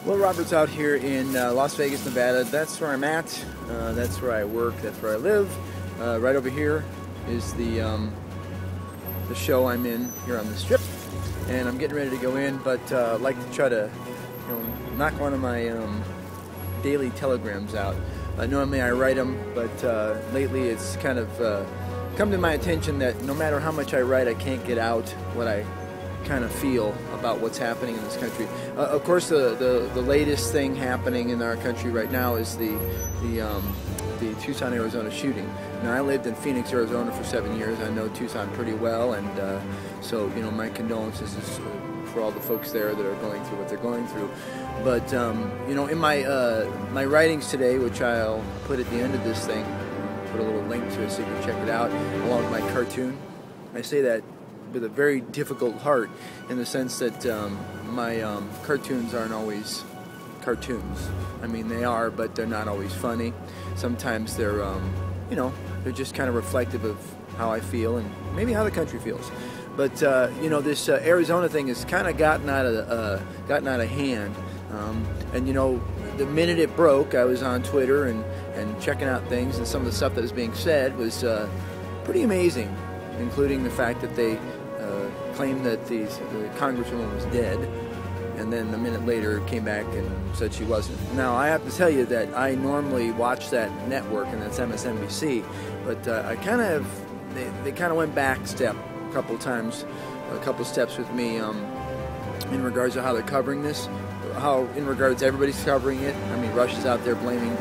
Well, Robert's out here in Las Vegas, Nevada. That's where I'm at. That's where I work. That's where I live. Right over here is the show I'm in here on the Strip, and I'm getting ready to go in. But I'd like to try to, knock one of my daily telegrams out. Normally I write them, but lately it's kind of come to my attention that no matter how much I write, I can't get out what I kind of feel about what's happening in this country. Of course, the latest thing happening in our country right now is the Tucson, Arizona shooting. Now, I lived in Phoenix, Arizona for 7 years. I know Tucson pretty well, and so my condolences is for all the folks there that are going through what they're going through. But in my writings today, which I'll put at the end of this thing, put a little link to it so you can check it out, along with my cartoon. I say that with a very difficult heart, in the sense that my cartoons aren't always cartoons. I mean, they are, but they're not always funny. Sometimes they're, they're just kind of reflective of how I feel and maybe how the country feels. But this Arizona thing has kind of gotten out of hand. And the minute it broke, I was on Twitter and checking out things, and some of the stuff that was being said was pretty amazing, including the fact that they claimed that the congresswoman was dead, and then a minute later came back and said she wasn't. Now, I have to tell you that I normally watch that network, and that's MSNBC, but they kind of went back a couple steps with me in regards to how they're covering this, how in regards to everybody's covering it. I mean, Russia's out there blaming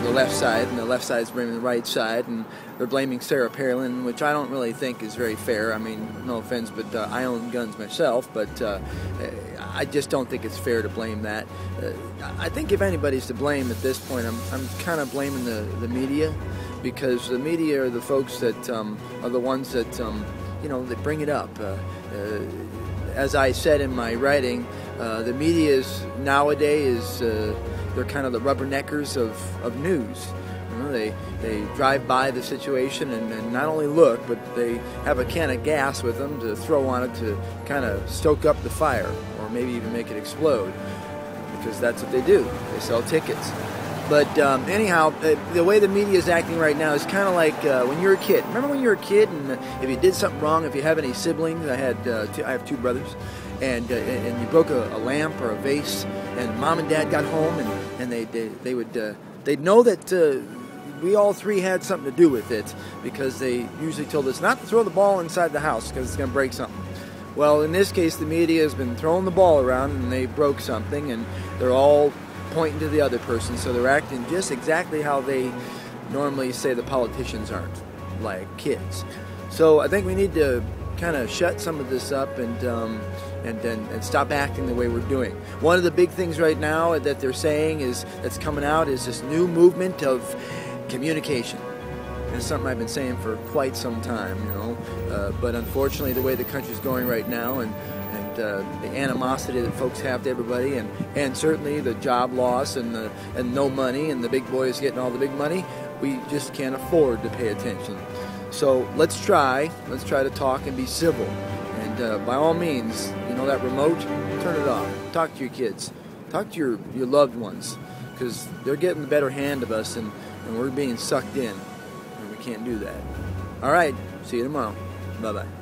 the left side, and the left side's blaming the right side, and they're blaming Sarah Palin, which I don't really think is very fair. I mean, no offense, but I own guns myself, but I just don't think it's fair to blame that. I think if anybody's to blame at this point, I'm kind of blaming the media, because the media are the folks that are the ones that that bring it up. As I said in my writing, the media is nowadays they're kind of the rubberneckers of news. They drive by the situation and not only look, but they have a can of gas with them to throw on it to kind of stoke up the fire, or maybe even make it explode, because that's what they do. They sell tickets. But anyhow, the way the media is acting right now is kind of like when you're a kid. Remember when you were a kid, and if you did something wrong, if you have any siblings, I have two brothers, and you broke a lamp or a vase, and mom and dad got home, and they'd know that we all three had something to do with it, because they usually told us not to throw the ball inside the house because it's going to break something. Well, in this case, the media has been throwing the ball around, and they broke something, and they're all pointing to the other person, so they're acting just exactly how they normally say the politicians aren't, like kids. So I think we need to kind of shut some of this up and stop acting the way we're doing. One of the big things right now that they're saying that's coming out is this new movement of communication. It's something I've been saying for quite some time, but unfortunately the way the country's going right now, and the animosity that folks have to everybody, and certainly the job loss and no money, and the big boys getting all the big money, we just can't afford to pay attention. So let's try to talk and be civil, and by all means, that remote, turn it off. Talk to your kids, talk to your loved ones, because they're getting the better hand of us, and we're being sucked in, and we can't do that. All right, see you tomorrow. Bye-bye.